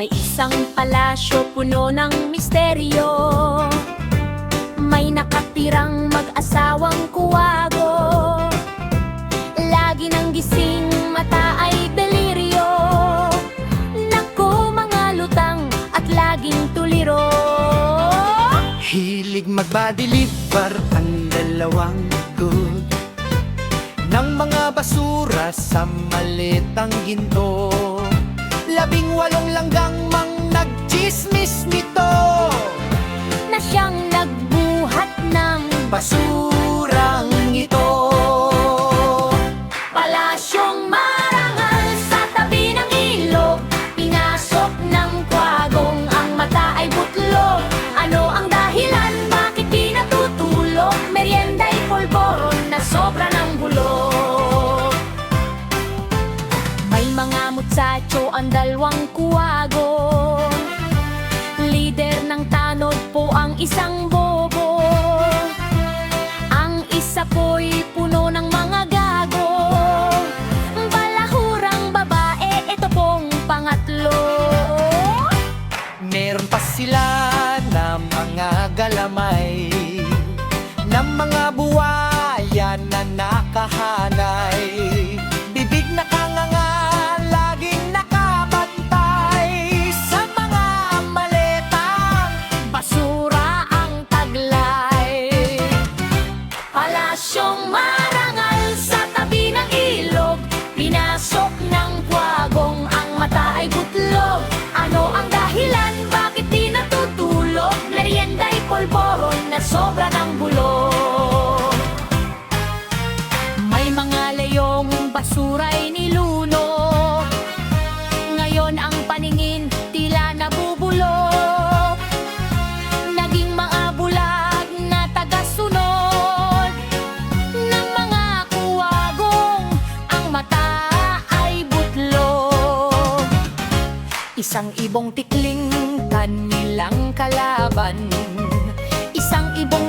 May isang palasyo puno ng misteryo. May nakatirang mag-asawang kuwago. Lagi nang gising, mata ay deliryo. Naku, mga lutang at laging tuliro. Hilig magbadilibar ang dalawang good ng mga basura sa malitang ginto. 18 langgang mang nagchismis nito Na siyang nagbuhat ng basurang ito. palasyong marangal sa tabi ng ilog. Pinasok ng kwagong ang mata ay butlog. Ano ang dahilan? Bakit di natutulog? Merienda'y polvoron na sobra ng bulog. May mga mutsacho ang dalawang kuwago. Lider ng tanod po ang isang bobo. Ang isa po'y puno ng mga gago. Balahurang babae, ito pong pangatlo. Meron pa sila na mga galamay ng mga buwaya na nakahanay. Bibig na kanganga, laging nakabantay sa mga maletang Basura ang taglay. Palasyong marangal sa tabi ng ilog. Pinasok ng kwagong ang mata ay butlog. Ano ang dahilan? Bakit di natutulog? Merienda'y polvoron na sobra ng bulog. May mga leyong basura'y nilunok. Ngayon ang paningin tila nabubulok. Naging mga bulag na tagasunod ng mga kuwagong ang mata ay butlog. Isang ibong tikling kanilang kalaban. Isang ibong